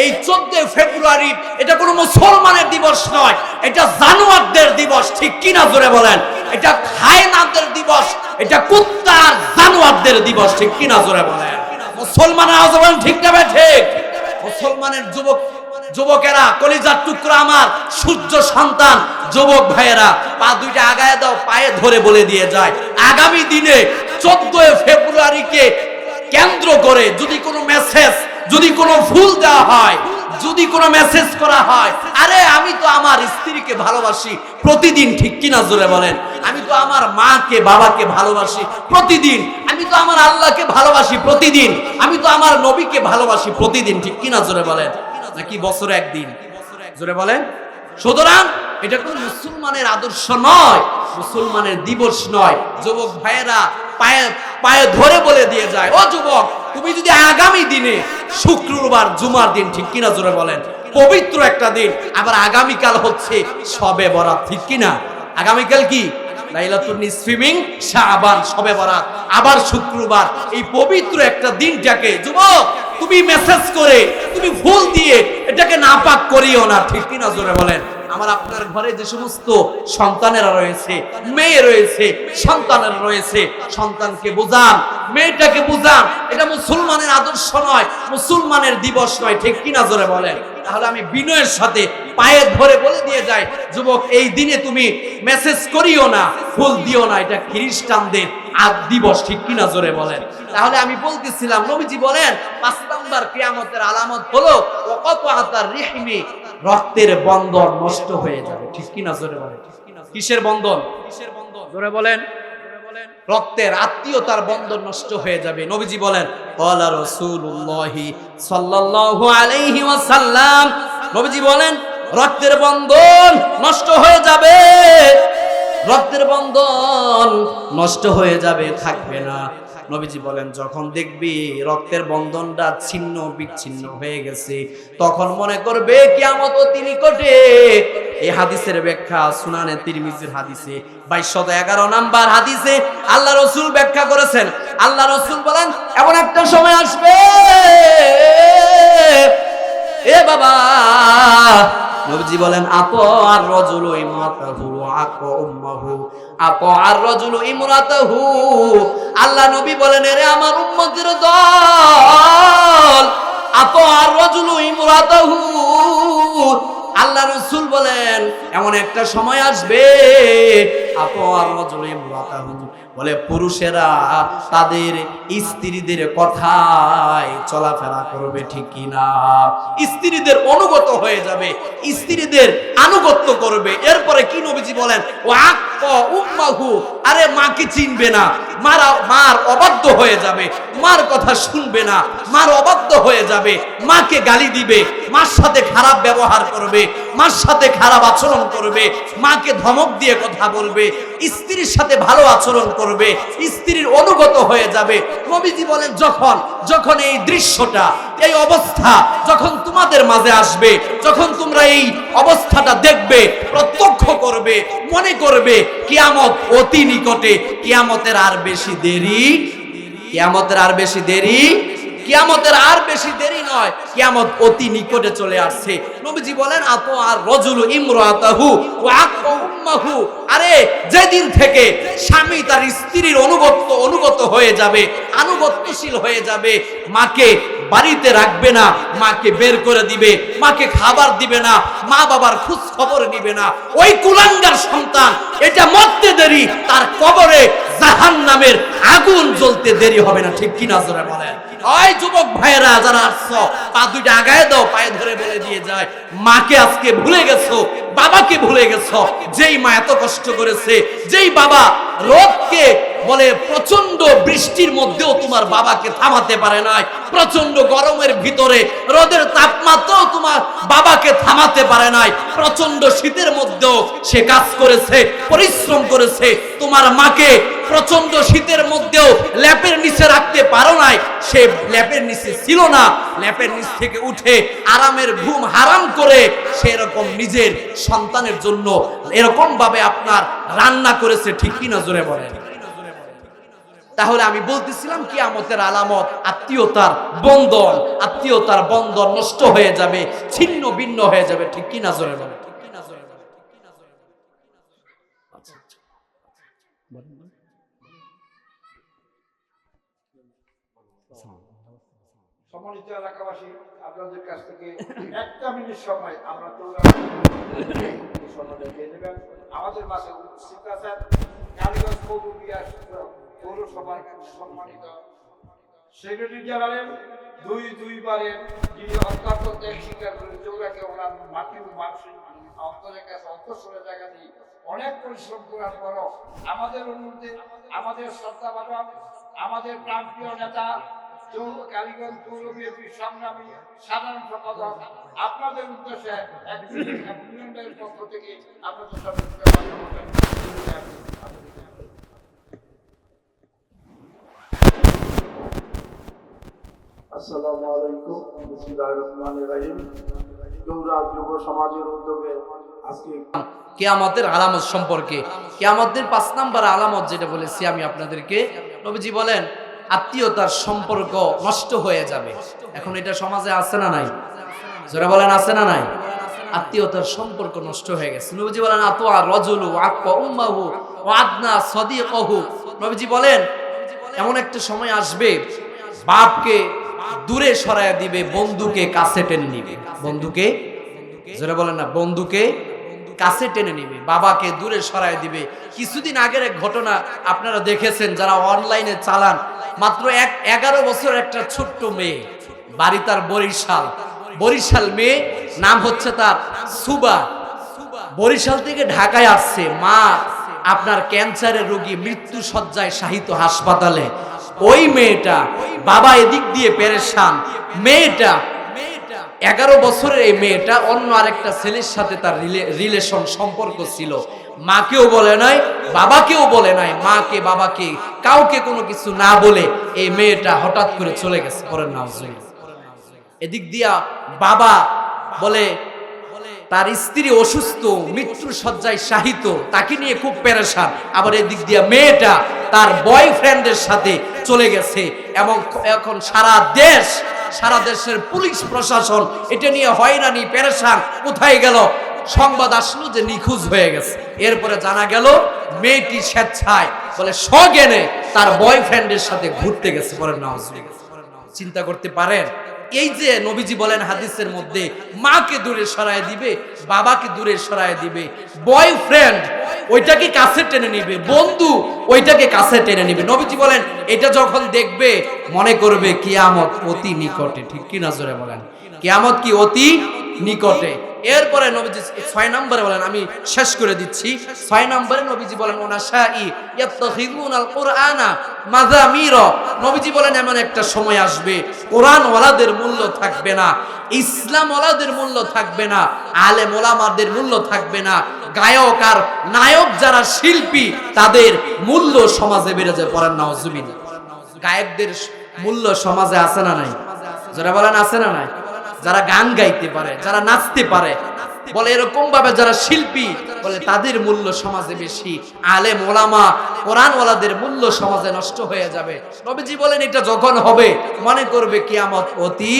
A: এই 14 ফেব্রুয়ারি এটা কোনো মুসলমানের দিবস নয়, এটা জানোয়ারদের দিবস, ঠিক কিনা জোরে বলেন? এটা খায়নাদের দিবস, এটা কুত্তার জানোয়ারদের দিবস, ঠিক কিনা জোরে বলেন? মুসলমানের আওয়াজ বলেন ঠিক না ঠিক? মুসলমানের যুবকেরা, কলিজার টুকরা আমার সূর্য সন্তান যুবক ভাইয়েরা, পা দুইটা আগায় দাও, পায়ে ধরে বলে দিয়ে যায় আগামী দিনে 14 ফেব্রুয়ারিকে কেন্দ্র করে যদি কোনো মেসেজ, যদি কোনো ফুল দেওয়া হয়, যদি কোনো মেসেজ করা হয়, আরে আমি তো আমার স্ত্রীকে ভালোবাসি প্রতিদিন, ঠিক কিনা জোরে বলেন? আমি তো আমার মাকে বাবাকে ভালোবাসি প্রতিদিন, আমি তো আমার আল্লাহকে ভালোবাসি প্রতিদিন, আমি তো আমার নবীকে ভালোবাসি প্রতিদিন, ঠিক কিনা জোরে বলেন? নাকি বছরে একদিন? জোরে বলেন। সুতরাং এটা কোন মুসলমানের আদর্শ নয়, মুসলমানের দিবস নয়। যুবক ভাইয়েরা পায়ে ধরে বলে দিয়ে যায়, ও যুবক, তুমি যদি আগামী দিনে শুক্রবার জুমার দিন, ঠিক কিনা জোরে বলেন, পবিত্র একটা দিন, আবার আগামীকাল হচ্ছে শবে বরাত, ঠিক কিনা? আগামীকাল কি? লাইলাতুন নিসফি মিন শাবান, শবে বরাত, আবার শুক্রবার, এই পবিত্র একটা দিনটাকে যুবক তুমি মেসেজ করে, তুমি ফুল দিয়ে এটাকে নাপাক করিও না, ঠিক কিনা জোরে বলেন? আমার আপনার ঘরে যে সমস্ত সন্তানেরা রয়েছে, মেয়ে রয়েছে, সন্তানেরা রয়েছে, সন্তানকে বোঝান, মেয়েটাকে বোঝান, এটা মুসলমানের আদর্শ নয়, মুসলমানের দিবস নয়, ঠিক কিনা জোরে বলেন? তাহলে আমি বিনয়ের সাথে পায়ে ধরে বলে দিয়ে যাই, যুবক এই দিনে তুমি মেসেজ করিও না, ফুল দিও না, এটা খ্রিস্টানদের দিবস, ঠিক কিনা জোরে বলেন? তাহলে আমি বলতেছিলাম, নবীজি বলেন 5 নাম্বার কিয়ামতের আলামত হলো ওয়াকাতার রিহমি, রক্তের বন্ধন নষ্ট হয়ে যাবে, ঠিক কিনা জোরে বলেন? কিসের বন্ধন? জোরে বলেন। রক্তের আত্মীয়তার বন্ধন নষ্ট হয়ে যাবে। নবীজি বলেন, ক্বালা রাসূলুল্লাহি সাল্লাল্লাহু আলাইহি ওয়াসাল্লাম, নবীজি বলেন রক্তের বন্ধন নষ্ট হয়ে যাবে, রক্তের বন্ধন নষ্ট হয়ে যাবে, থাকবে না। নবীজি বলেন যখন দেখবি রক্তের বন্ধনটা ছিন্ন বিচ্ছিন্ন হয়ে গেছে, তখন মনে করবে কিয়ামত অতি নিকটে। এই হাদিসের ব্যাখ্যা সুনানে তিরমিজির হাদিসে 2211 নাম্বার হাদিসে আল্লাহ রাসূল ব্যাখ্যা করেছেন। আল্লাহ রাসূল বলেন এমন একটা সময় আসবে, এ বাবা, নবীজি বলেন আর রাজুলু ইমরাতাহু আকা উম্মাহু, আর রাজুলু ইমরাতাহু। আল্লাহ নবী বলেন, এরে আমার উম্মতের দল, আর রাজুলু ইমরাতাহু। আল্লাহ রাসূল বলেন এমন একটা সময় আসবে, আর রাজুলু ইমরাতাহু, বলে পুরুষেরা তাদের স্ত্রীদের কথায় চলাফেরা করবে, ঠিক কিনা? স্ত্রীদের অনুগত হয়ে যাবে, স্ত্রীদের আনুগত্য করবে। এরপরে কি নবীজি বলেন, ও আক্কা উম্মাহু, আরে মাকে চিনবে না, মার অবাধ্য হয়ে যাবে, মার কথা শুনবে না, মার অবাধ্য হয়ে যাবে, মাকে গালি দিবে, মার সাথে খারাপ ব্যবহার করবে, মার সাথে খারাপ আচরণ করবে, মাকে ধমক দিয়ে কথা বলবে, স্ত্রীর সাথে ভালো আচরণ করবে, স্ত্রীর অনুগত হয়ে যাবে। নবীজি বলেন যখন এই দৃশ্যটা, এই অবস্থা যখন তোমাদের মাঝে আসবে, যখন তোমরা এই অবস্থাটা দেখবে, প্রত্যক্ষ করবে, মনে করবে কিয়ামত অতি নিকটে, কিয়ামতের আর বেশি দেরি, কিয়ামতের আর বেশি দেরি, কিয়ামতের আর বেশি দেরি নয়, কিয়ামত অতি নিকটে চলে আসছে। নবীজি বলেন আর রাজুলু ইমরাতাহু ওয়া আক্কা উম্মাহু, আরে যেদিন থেকে স্বামী তার স্ত্রীর অনুগত হয়ে যাবে, আনুগত্যশীল হয়ে যাবে, মাকে বাড়িতে রাখবে না, মাকে বের করে দিবে, মাকে খাবার দিবে না, মা বাবার খোঁজ খবর নিবে না, ওই কুলাঙ্গার সন্তান এটা মরতে দেরি, তার কবরে জাহান্নামের আগুন জ্বলতে দেরি হবে না, ঠিক কিনা জোরে বলেন? ওই যুবক ভাইয়েরা যারা আসছো, পা দুইটা আগায় দাও, পায়ে ধরে বলে দিয়ে যায়, মাকে আজকে ভুলে গেছো, বাবাকে ভুলে গেছো। যেই মা এত কষ্ট করেছে, যেই বাবা রোদকে বলে প্রচন্ড বৃষ্টির মধ্যেও তোমার বাবাকে থামাতে পারে নাই, প্রচন্ড গরমের ভিতরে রোদের তাপমাত্রাও তোমার বাবাকে থামাতে পারে নাই, প্রচন্ড শীতের মধ্যেও সে কাজ করেছে, পরিশ্রম করেছে। তোমার মাকে প্রচন্ড শীতের মধ্যেও ল্যাপের নিচে রাখতে পারো নাই, সে ল্যাপের নিচে ছিল না, ল্যাপের নিচ থেকে উঠে আরামের ঘুম হারাম করে সেরকম নিজের সন্তানের জন্য এরকম ভাবে আপনার রান্না করেছে, ঠিক কিনা জোরে বলেন। তাহলে আমি বলতেছিলাম কিয়ামতের আলামত আত্মীয়তার বন্ধন, আত্মীয়তার বন্ধন নষ্ট হয়ে যাবে, ছিন্ন ভিন্ন হয়ে যাবে, ঠিক কিনা জোরে বলেন।
B: সম্মানিত এলাকাবাসী, আপনাদের কাছ থেকে একটা মিনিট সময় আমরা আমাদের মাঝে উপস্থিত আছেন কালীগঞ্জ পৌরসভার সম্মানিত সেক্রেটারি জেনারেল, দুইবারের যিনি অত্যন্ত ত্যাগ স্বীকার করে চৌরাকে ওনার মাটির মানসিক অন্তরের কাছে অন্তঃসরের জায়গা দিয়ে অনেক পরিশ্রম করার পরও আমাদের অনুরোধে আমাদের শ্রদ্ধাভাজন, আমাদের প্রাণপ্রিয় নেতা কালীগঞ্জ পৌর বিএনপির সংগ্রামী সাধারণ সম্পাদক আপনাদের উদ্দেশ্যে এক পক্ষ থেকে আপনাদের সবাইকে আসসালামু আলাইকুম। বিসমিল্লাহির রহমানির রহিম। গৌরা যুব সমাজের উদ্যোগে আজকে
A: কিয়ামতের আলামত সম্পর্কে, কিয়ামতের 5 নাম্বার আলামত যেটা বলেছি আমি আপনাদেরকে, নবীজি বলেন আত্মীয়তার সম্পর্ক নষ্ট হয়ে যাবে। এখন এটা সমাজে আছে না নাই? যারা বলেন আছে না নাই? আত্মীয়তার সম্পর্ক নষ্ট হয়ে গেছে। নবীজি বলেন আতওয়া রাজুলু আক্কা উম্মাহু ওয়া আদনা সাদিকাহু। নবীজি বলেন এমন একটা সময় আসবে বাপকে দূরে সরায় দিবে, বন্ধুকে কাছে টেনে নিবে। বন্ধুকে, যারা বলেন না, বন্ধুকে কাছে টেনে নিবে, বাবাকে দূরে সরায় দিবে। কিছুদিন আগের এক ঘটনা আপনারা দেখেছেন যারা অনলাইনে চালান, মাত্র 11 বছরের একটা ছোট্ট মেয়ে, বাড়ি তার বরিশাল মেয়ে, নাম হচ্ছে তার সুবা। বরিশাল থেকে ঢাকায় আসছে, মা আপনার ক্যান্সারের রোগী, মৃত্যু শয্যায় শায়িত হাসপাতালে। ওই মেয়েটা, বাবা এদিক দিয়ে পেরেশান, মেয়েটা 11 বছরের এই মেয়েটা অন্য আরেকটা ছেলের সাথে তার রিলেশন সম্পর্ক ছিল। মাকেও বলে নাই, বাবাকেও বলে নাই, মাকে বাবাকে কাউকে কোনো কিছু না বলে এই মেয়েটা হঠাৎ করে চলে গেছে। পরের নাম এদিক দিয়া বাবা বলে তার স্ত্রী অসুস্থ, মৃত্যুর শয্যায় শায়িত, তাকে নিয়ে খুব পেরেশান। আবার এদিক দিয়া মেয়েটা তার বয়ফ্রেন্ডের সাথে চলে গেছে, এবং এখন সারা দেশের পুলিশ প্রশাসন এটা নিয়ে হয়রানি, পেরেশান। কোথায় গেল? সংবাদ আসলো যে নিখোঁজ হয়ে গেছে। এরপরে জানা গেল মেয়েটি স্বেচ্ছায় বলে সজ্ঞানে তার বয়ফ্রেন্ডের সাথে ঘুরতে গেছে। পরের নাম চিন্তা করতে পারেন? এই যে নবীজি বলেন হাদিসের মধ্যে মাকে দূরে সরায় দিবে, বাবাকে দূরে সরায় দিবে, বয়ফ্রেন্ড ওইটাকে কাছে টেনে নিবে, বন্ধু ওইটাকে কাছে টেনে নিবে। নবীজি বলেন এটা যখন দেখবে মনে করবে কিয়ামত অতি নিকটে, ঠিক কি না জোরে বলেন? কিয়ামত কি অতি নিকটে। এরপরে নবীজি 6 নম্বরে বলেন, আমি শেষ করে দিচ্ছি। 6 নম্বরে নবীজি বলেন ওনাশাই ইয়াত্তাখিযুনাল কুরআনা মাযামিরা। নবীজি বলেন এমন একটা সময় আসবে কোরআন ওয়ালাদের মূল্য থাকবে না, ইসলাম ওয়ালাদের মূল্য থাকবে না, আলেম ওলামাদের মূল্য থাকবে না, গায়ক আর নায়ক যারা শিল্পী তাদের মূল্য সমাজে বেড়ে যায়। পড়েন নাউজুবিল্লাহ। গায়কদের মূল্য সমাজে আছে না নাই? যারা বলেন আছে না নাই? যারা গান গাইতে পারে, যারা নাচতে পারে, বলে এরকম ভাবে যারা শিল্পী, বলে তাদের মূল্য সমাজে বেশি। আলেম ওলামা কোরআন ওয়ালাদের মূল্য সমাজে নষ্ট হয়ে যাবে। নবীজি বলেন এটা যখন হবে মনে করবে কিয়ামত অতি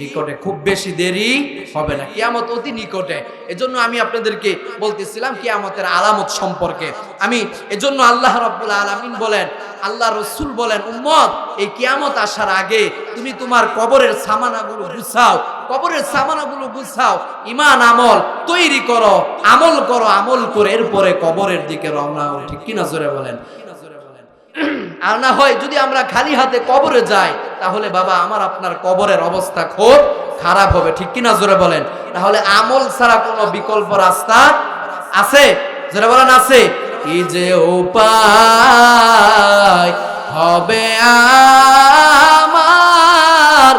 A: নিকটে, খুব বেশি দেরি হবে না, কিয়ামত অতি নিকটে। এজন্য আমি আপনাদেরকে বলতেছিলাম কিয়ামতের আলামত সম্পর্কে। আমি এজন্য আল্লাহ রাব্বুল আলামিন বলেন, আল্লাহ রাসূল বলেন, উম্মত এই কিয়ামত আসার আগে তুমি তোমার কবরের সামানাগুলো গুছাও, কবরের সামানাগুলো গুছাও, ঈমান আমল তৈরি করো, আমল করো, আমল করে এরপরে কবরের দিকে রওনা হও। ঠিক কি না জোরে বলেন? আর না হয় যদি আমরা খালি হাতে কবরে যাই তাহলে বাবা আমার আপনার কবরের অবস্থা খুব খারাপ হবে। ঠিক কি না জোরে বলেন? তাহলে আমল ছাড়া কোনো বিকল্প রাস্তা আছে? জোরে বলেন আছে? কি যে উপায় হবে আমার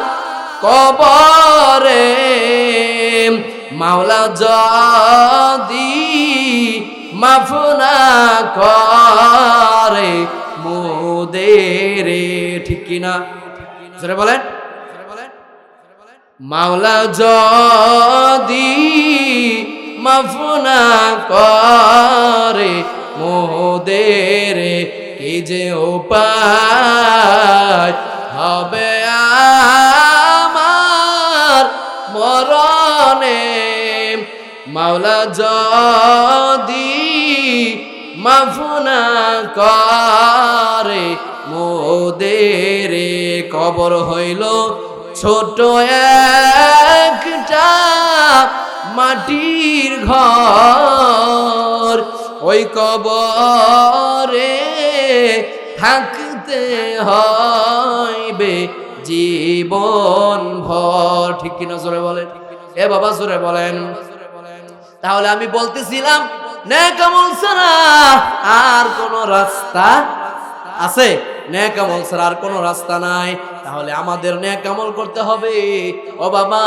A: কবরে, মাওলা যদি মাফ না করে মোদের, ঠিক কিনা জোরে বলেন, মাওলা যদি মাফ না করে মোদের, কি যে উপায় হবে আমার মরণে, মাওলা যদি মাফ না করে মোদের, কবর হইল ছোট একটা মাটির ঘর, ওই কবরে থাকতে হইবে জীবন ভর, ঠিক কিনা জোরে বলেন, এ বাবা জোরে বলেন। তাহলে আমি বলতেছিলাম নেক আমল ছাড়া আর কোন রাস্তা আছে? নেক আমল ছাড়া আর কোন রাস্তা নাই। তাহলে আমাদের নেক আমল করতে হবে। ও বাবা,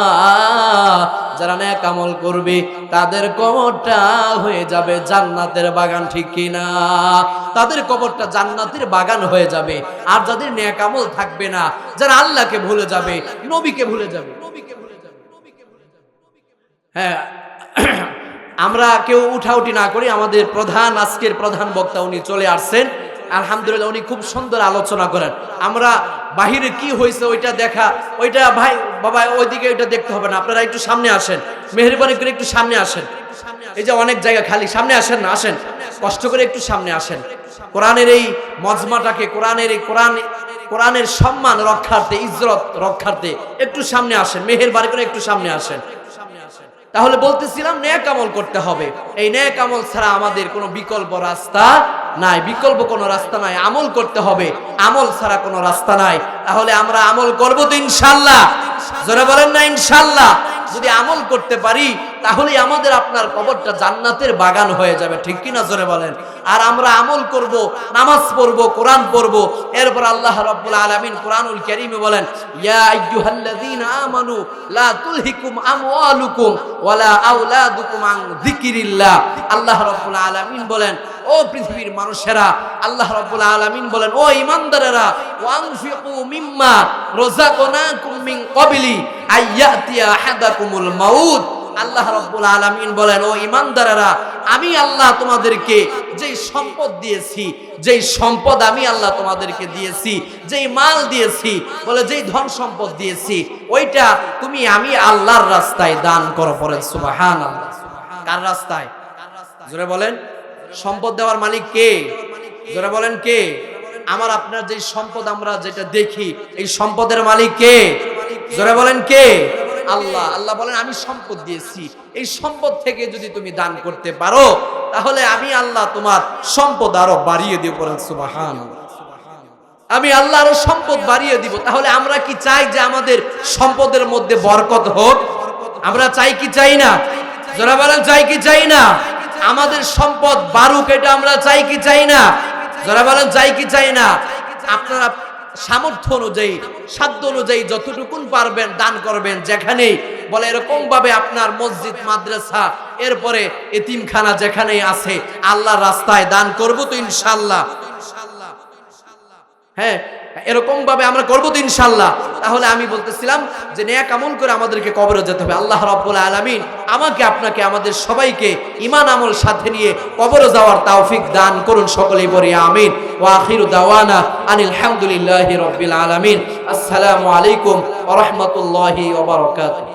A: যারা নেক আমল করবে তাদের কবরটা হয়ে যাবে জান্নাতের বাগান, ঠিক কিনা? তাদের কবরটা জান্নাতের বাগান হয়ে যাবে। আর যাদের নেক আমল থাকবে না, যারা আল্লাহকে ভুলে যাবে, নবীকে ভুলে যাবে। হ্যাঁ, আমরা কেউ উঠাউঠি না করি। আমাদের আজকের প্রধান বক্তা উনি চলে আসছেন, আলহামদুলিল্লাহ। উনি খুব সুন্দর আলোচনা করেন। আমরা বাহিরে কি হয়েছে ওইটা দেখা, ওইটা ভাই বাবা ওইদিকে ওইটা দেখতে হবে না, আপনারা একটু সামনে আসেন, মেহেরবানি করে একটু সামনে আসেন। এই যে অনেক জায়গা খালি, সামনে আসেন না, আসেন, কষ্ট করে একটু সামনে আসেন। কোরআনের এই মজমাটাকে, কোরআনের সম্মান রক্ষার্থে, ইজ্জত রক্ষার্থে একটু সামনে আসেন, মেহেরবানি করে একটু সামনে আসেন। তাহলে বলতেছিলাম নেক আমল করতে হবে। এই নেক আমল ছাড়া আমাদের কোনো বিকল্প রাস্তা নাই, বিকল্প কোনো রাস্তা নাই। আমল করতে হবে, আমল ছাড়া কোনো রাস্তা নাই। তাহলে আমরা আমল করব তো ইনশাআল্লাহ? জোরে বলেন না ইনশাআল্লাহ? যদি আমল করতে পারি তাহলে আমাদের আপনার কবরটা জান্নাতের বাগান হয়ে যাবে, ঠিক কিনা জোরে বলেন। আর আমরা আমল করব, নামাজ পড়ব, কোরআন পড়ব। এরপর আল্লাহ রাব্বুল আলামিন কোরআনুল কারীমে বলেন, ইয়া আইয়ুহাল্লাযীনা আমানু লা তুলহিকুম আমওয়ালুকুম ওয়ালা আওলাদুকুম আন যিকিরিল্লাহ। আল্লাহ রাব্বুল আলামিন বলেন, ও পৃথিবীর মানুষেরা, আল্লাহ রাব্বুল আলামিন বলেন, ও ঈমানদারেরা, ওয়ানফিকু মিম্মা রাযাকনাকুম মিন ক্বাবলি আইয়াতিয়া আহাদাকুমুল মাউত। আল্লাহ রাব্বুল আলামিন বলেন, ও ঈমানদারেরা, আমি আল্লাহ তোমাদেরকে যেই সম্পদ দিয়েছি, যেই সম্পদ আমি আল্লাহ তোমাদেরকে দিয়েছি, যেই মাল দিয়েছি, বলে যেই ধন সম্পদ দিয়েছি, ওইটা তুমি আমি আল্লাহর রাস্তায় দান করো। পড়েন সুবহানাল্লাহ। কার রাস্তায়? জোরে বলেন। সম্পদ দেওয়ার মালিক কে? জোরে বলেন কে? আমার আপনার যে সম্পদ আমরা যেটা দেখি, এই সম্পদের মালিক কে? জোরে বলেন কে? আল্লাহ। আল্লাহ বলেন, আমি সম্পদ দিয়েছি, এই সম্পদ থেকে যদি তুমি দান করতে পারো তাহলে আমি আল্লাহ তোমার সম্পদ আরো বাড়িয়ে দিব। বলেন সুবহানাল্লাহ। আমি আল্লাহ আরো সম্পদ বাড়িয়ে দিব। তাহলে আমরা কি চাই যে আমাদের সম্পদের মধ্যে বরকত হোক? আমরা চাই কি চাই না? যারা বলেন চাই কি চাই না? আমাদের সম্পদ বাড়ুক, এটা আমরা চাই কি চাই না? যারা বলেন চাই কি চাই না? আপনারা সামর্থ্য অনুযায়ী, সাধ্য অনুযায়ী যতটুকুন পারবেন দান করবেন। যেখানেই বলে এরকম ভাবে আপনার মসজিদ, মাদ্রাসা, এরপরে এতিমখানা যেখানেই আছে, আল্লাহর রাস্তায় দান করব তো ইনশাআল্লাহ। হ্যাঁ, এরকম ভাবে আমরা করবো তো ইনশাআল্লাহ। তাহলে আমি বলতেছিলাম যে নেক আমল করে আমাদেরকে কবরে যেতে হবে। আল্লাহ রাব্বুল আলামিন আমাকে, আপনাকে, আমাদের সবাইকে ঈমান আমল সাথে নিয়ে কবরে যাওয়ার তৌফিক দান করুন। সকলেই বলি আমিন। ওয়া আখিরু দাওয়ানা আনিল হামদুলিল্লাহি রাব্বিল আলামিন। আসসালামু আলাইকুম ওয়া রাহমাতুল্লাহি ওয়া বারাকাতুহু।